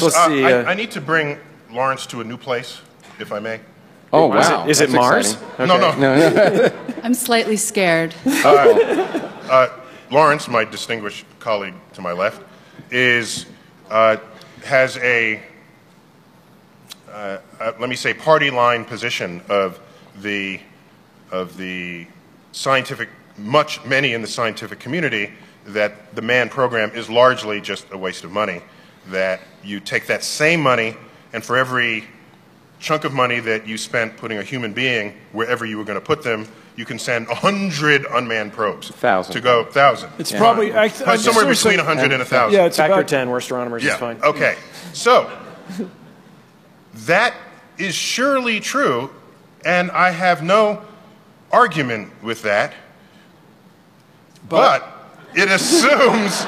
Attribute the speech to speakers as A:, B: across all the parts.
A: let's see.
B: I need to bring Lawrence to a new place, if I may.
A: Oh, wow.
C: Is it Mars?
A: Okay.
B: No.
D: I'm slightly scared.
B: Lawrence, my distinguished colleague to my left, has a let me say party line position of the scientific, many in the scientific community, that the manned program is largely just a waste of money. That you take that same money, and for every chunk of money that you spent putting a human being wherever you were going to put them, you can send 100 unmanned probes.
A: 1,000.
B: To go 1,000.
E: It's probably
B: somewhere between 100 and 1,000.
E: Yeah, it's
C: Factor
E: about
C: 10, we're astronomers, it's fine.
B: Okay. So, that is surely true, and I have no argument with that. But it assumes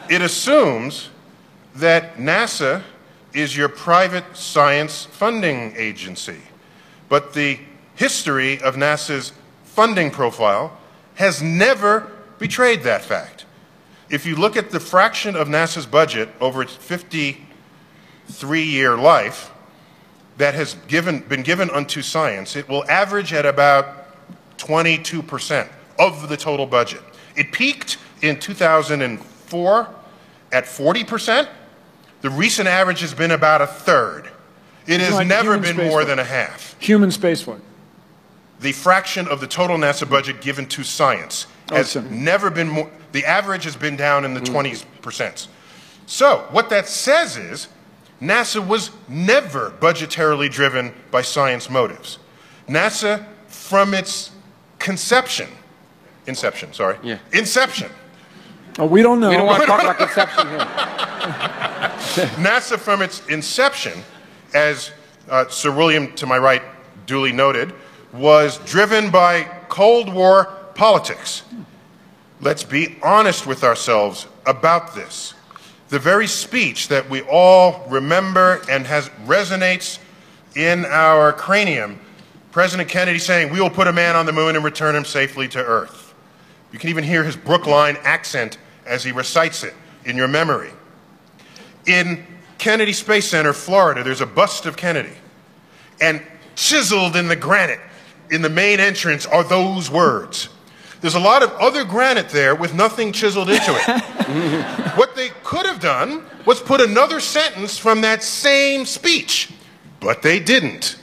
B: it assumes that NASA is your private science funding agency. But the history of NASA's funding profile has never betrayed that fact. If you look at the fraction of NASA's budget over its 53-year life that has been given unto science, it will average at about 22% of the total budget. It peaked in 2004 at 40%. The recent average has been about a third. It has
E: like
B: never been more
E: spaceflight.
B: than a half.
E: Human spaceflight.
B: The fraction of the total NASA budget given to science has never been more. The average has been down in the 20%. So what that says is NASA was never budgetarily driven by science motives. NASA, from its inception.
E: Oh, we don't know.
A: We don't want to talk about conception here.
B: NASA, from its inception, as Sir William, to my right, duly noted, was driven by Cold War politics. Let's be honest with ourselves about this. The very speech that we all remember and resonates in our cranium, President Kennedy saying, "We will put a man on the moon and return him safely to Earth." You can even hear his Brookline accent as he recites it in your memory. In Kennedy Space Center, Florida, there's a bust of Kennedy. And chiseled in the granite in the main entrance are those words. There's a lot of other granite there with nothing chiseled into it. What they could have done was put another sentence from that same speech, but they didn't.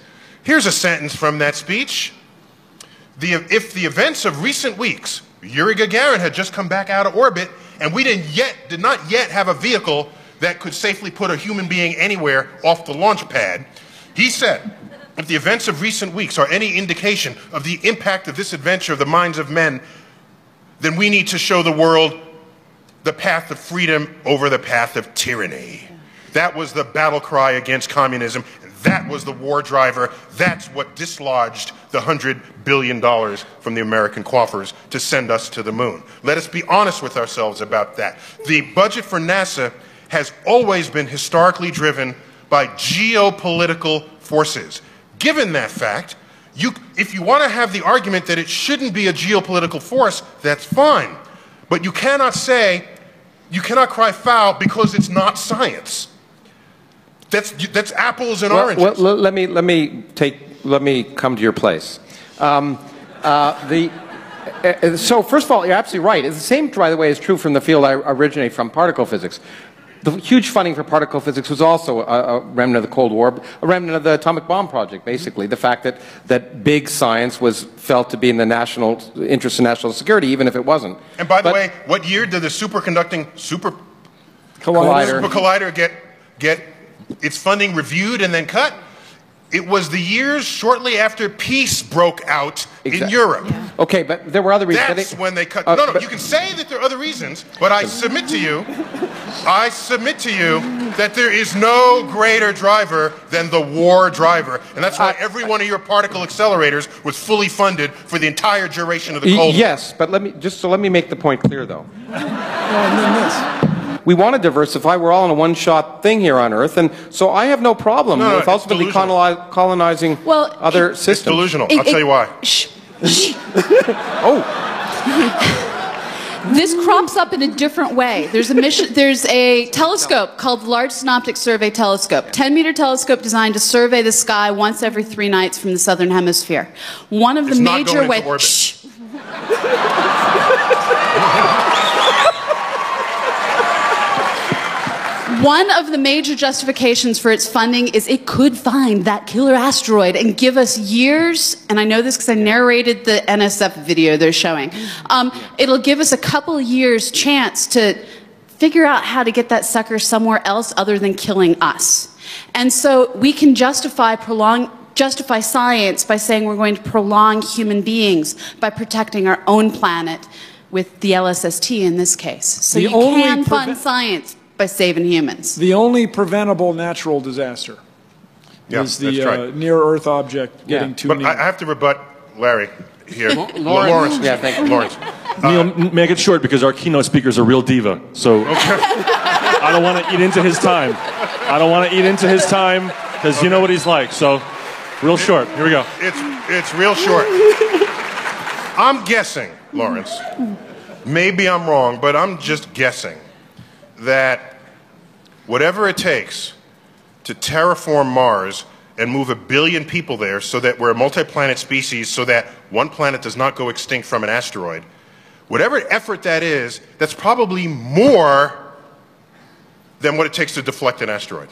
B: Here's a sentence from that speech. If the events of recent weeks, Yuri Gagarin had just come back out of orbit, and we did not yet have a vehicle that could safely put a human being anywhere off the launch pad. He said, if the events of recent weeks are any indication of the impact of this adventure of the minds of men, then we need to show the world the path of freedom over the path of tyranny. That was the battle cry against communism. That was the war driver. That's what dislodged the $100 billion from the American coffers to send us to the moon. Let us be honest with ourselves about that. The budget for NASA has always been historically driven by geopolitical forces. Given that fact, if you want to have the argument that it shouldn't be a geopolitical force, that's fine. But you cannot cry foul because it's not science. That's apples and oranges.
A: Well, let me come to your place. So first of all, you're absolutely right. It's the same, by the way, is true from the field I originate from, particle physics. The huge funding for particle physics was also a remnant of the Cold War, a remnant of the atomic bomb project, basically. The fact that big science was felt to be in the national interest of national security, even if it wasn't.
B: And by the way, what year did the superconducting collider get its funding reviewed and then cut? It was the years shortly after peace broke out in Europe.
A: Yeah. Okay, but there were other reasons.
B: That's when they cut. No, you can say that there are other reasons, but I submit to you that there is no greater driver than the war driver. And that's why every one of your particle accelerators was fully funded for the entire duration of the Cold War.
A: Yes, but let me make the point clear, though. We want to diversify. We're all in a one-shot thing here on Earth, and so I have no problem with ultimately colonizing other systems.
B: It's delusional. I'll tell you why.
D: Shh.
A: Oh.
C: This crops up in a different way. There's a telescope called the Large Synoptic Survey Telescope, 10-meter telescope designed to survey the sky once every 3 nights from the southern hemisphere. One of the major ways. One of the major justifications for its funding is it could find that killer asteroid and give us years, and I know this because I narrated the NSF video they're showing. It'll give us a couple years chance to figure out how to get that sucker somewhere else other than killing us. And so we can justify science by saying we're going to prolong human beings by protecting our own planet with the LSST in this case. So you can fund science by saving humans.
E: The only preventable natural disaster is the near-Earth object getting too near.
B: But I have to rebut Larry here.
A: Lawrence. Yeah, thank you.
B: Lawrence.
D: Neil, make it short because our keynote speaker is a real diva. So I don't want to eat into his time. Because you know what he's like. So real short. Here we go.
B: It's real short. I'm guessing, Lawrence. Maybe I'm wrong, but I'm just guessing that whatever it takes to terraform Mars and move 1 billion people there so that we're a multi-planet species so that one planet does not go extinct from an asteroid, whatever effort that is, that's probably more than what it takes to deflect an asteroid.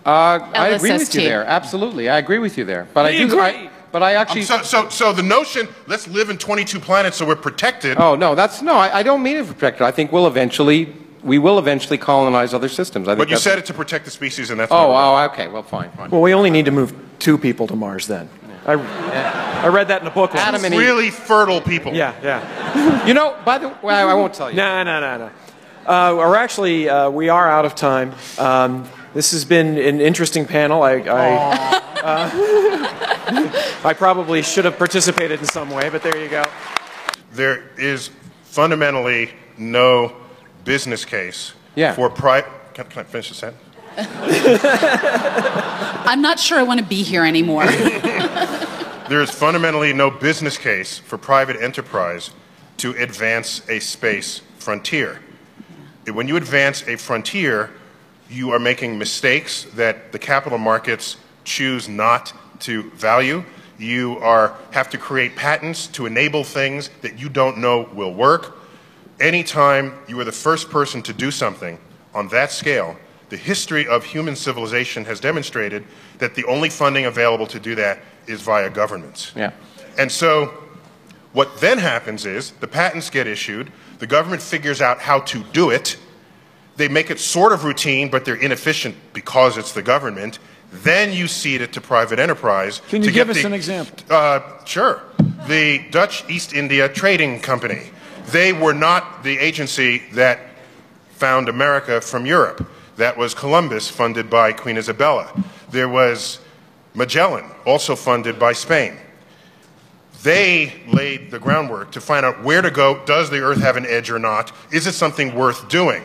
A: I agree with you there. Absolutely. I agree with you there. But I actually...
B: So the notion, let's live in 22 planets so we're protected...
A: Oh, no, I don't mean it for protected. I think we will eventually colonize other systems.
B: But you said it to protect the species, and that's
A: okay, well, fine.
F: Well, we only need to move 2 people to Mars then. I read that in a book once.
A: Adam and Eve.
B: Really fertile people.
F: Yeah.
A: You know, by the way, I won't tell you.
F: No. We are out of time. This has been an interesting panel. I probably should have participated in some way, but there you go.
B: There is fundamentally no business case for private... Can I finish the sentence?
C: I'm not sure I want to be here anymore.
B: There is fundamentally no business case for private enterprise to advance a space frontier. When you advance a frontier, you are making mistakes that the capital markets choose not to value. You have to create patents to enable things that you don't know will work. Anytime you are the first person to do something on that scale, the history of human civilization has demonstrated that the only funding available to do that is via governments.
A: Yeah.
B: And so what then happens is the patents get issued, the government figures out how to do it, they make it sort of routine, but they're inefficient because it's the government. Then you cede it to private enterprise.
E: Can you give us an example?
B: Sure. The Dutch East India Trading Company. They were not the agency that found America from Europe. That was Columbus, funded by Queen Isabella. There was Magellan, also funded by Spain. They laid the groundwork to find out where to go. Does the Earth have an edge or not? Is it something worth doing?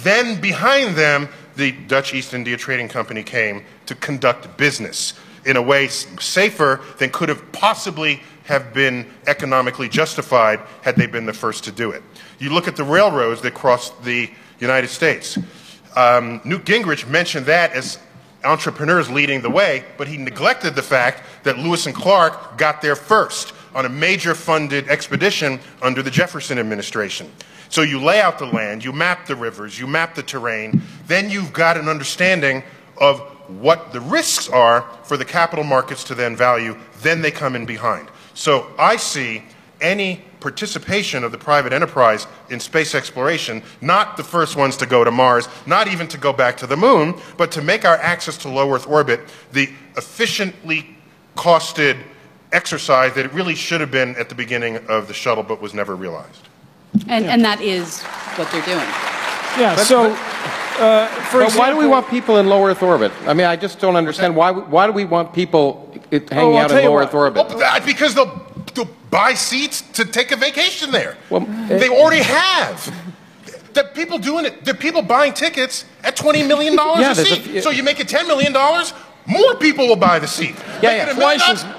B: Then behind them, the Dutch East India Trading Company came to conduct business in a way safer than could have possibly have been economically justified had they been the first to do it. You look at the railroads that crossed the United States. Newt Gingrich mentioned that as entrepreneurs leading the way, but he neglected the fact that Lewis and Clark got there first on a major funded expedition under the Jefferson administration. So you lay out the land, you map the rivers, you map the terrain, then you've got an understanding of what the risks are for the capital markets to then value, then they come in behind. So I see any participation of the private enterprise in space exploration, not the first ones to go to Mars, not even to go back to the moon, but to make our access to low Earth orbit the efficiently costed exercise that it really should have been at the beginning of the shuttle but was never realized.
C: And that is what they're doing.
E: Yeah,
A: for example, why do we want people in low Earth orbit? I mean, I just don't understand. Why do we want people hanging out in low Earth orbit?
B: Well, because they'll buy seats to take a vacation there. Well, they already have. The people doing it, the people buying tickets at $20 million a seat. So you make it $10 million, more people will buy the seat.
A: Yeah,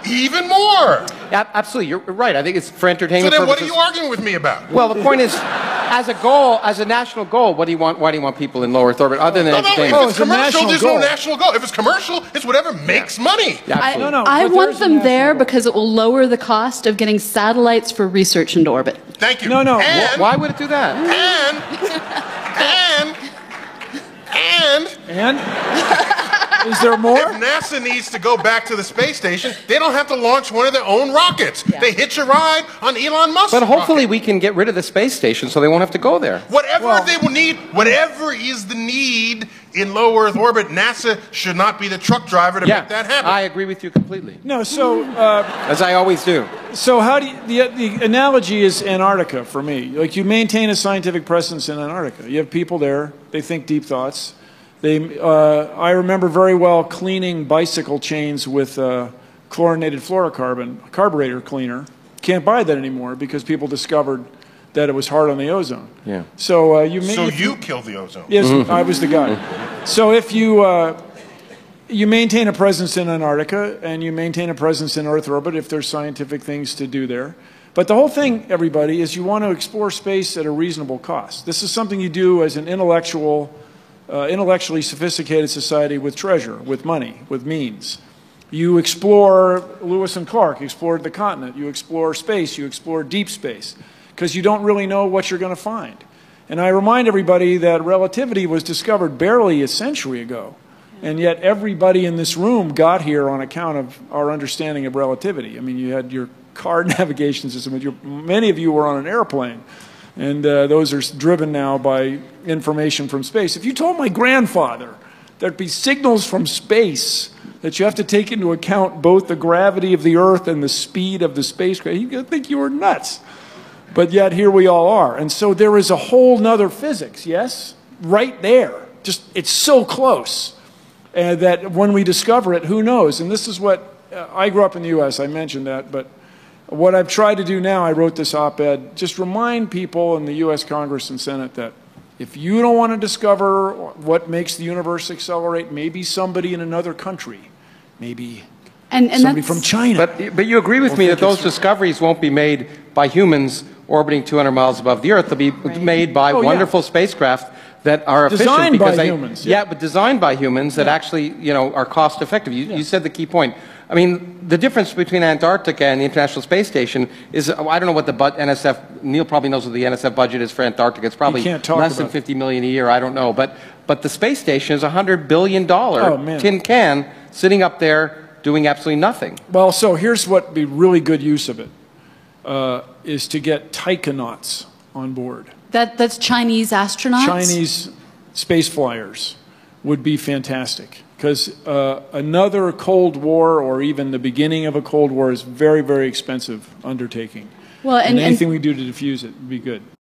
B: Even more.
A: Absolutely, you're right. I think it's for
B: So
A: entertainment
B: then
A: purposes.
B: what are you arguing with me about?
A: Well, the point is, as a goal, as a national goal, why do you want people in low Earth orbit other than
B: No,
A: entertainment?
B: if it's commercial, there's no
E: goal.
B: national goal. If it's commercial, it's whatever makes money.
A: Yeah, absolutely.
C: I
E: but
C: want
E: there's a
C: them
E: national
C: there
E: goal.
C: because it will lower the cost of getting satellites for research into orbit.
B: Thank you.
E: No.
B: And,
A: Why would it do that?
B: and
E: Is there more?
B: if NASA needs to go back to the space station, they don't have to launch one of their own rockets. They hitch a ride on Elon Musk's
A: But hopefully
B: rocket.
A: we can get rid of the space station so they won't have to go there.
B: Whatever they will need, whatever is the need in low Earth orbit, NASA should not be the truck driver to make that happen.
A: I agree with you completely.
E: No, so
A: As I always do.
E: so how do you, the analogy is Antarctica for me. Like you maintain a scientific presence in Antarctica. You have people there. They think deep thoughts. I remember very well cleaning bicycle chains with chlorinated fluorocarbon, a carburetor cleaner. Can't buy that anymore because people discovered that it was hard on the ozone.
A: Yeah.
E: So you
B: killed the ozone.
E: Yes, I was the guy. So if you maintain a presence in Antarctica and you maintain a presence in Earth orbit if there's scientific things to do there. But the whole thing, everybody, is you want to explore space at a reasonable cost. This is something you do as an intellectually sophisticated society with treasure, with money, with means. You explore, Lewis and Clark explored the continent. You explore space. You explore deep space because you don't really know what you're going to find. And I remind everybody that relativity was discovered barely a century ago. And yet everybody in this room got here on account of our understanding of relativity. I mean, you had your car navigation system. Many of you were on an airplane. And those are driven now by information from space. If you told my grandfather there'd be signals from space that you have to take into account both the gravity of the Earth and the speed of the spacecraft, he'd think you were nuts. But yet here we all are. And so there is a whole nother physics, yes? Right there. Just, it's so close. And that when we discover it, who knows? And this is what, I grew up in the U.S., I mentioned that, but what I've tried to do now, I wrote this op-ed, just remind people in the U.S. Congress and Senate that if you don't want to discover what makes the universe accelerate, maybe somebody in another country, maybe somebody from China.
A: But you agree with me that those discoveries won't be made by humans orbiting 200 miles above the Earth. They'll be made by wonderful spacecraft that are efficient
E: Designed
A: because
E: by
A: they,
E: humans.
A: yeah, but designed by humans that actually, are cost effective. You said the key point. I mean, the difference between Antarctica and the International Space Station is, I don't know what the NSF, Neil probably knows what the NSF budget is for Antarctica. It's probably less than $50 million a year. I don't know. But the space station is a $100 billion tin can sitting up there doing absolutely nothing.
E: Well, so here's what would be really good use of it, is to get taikonauts on board.
C: That's Chinese astronauts?
E: Chinese space flyers would be fantastic. Because another Cold War or even the beginning of a Cold War is very, very expensive undertaking. Well, and anything we do to defuse it would be good.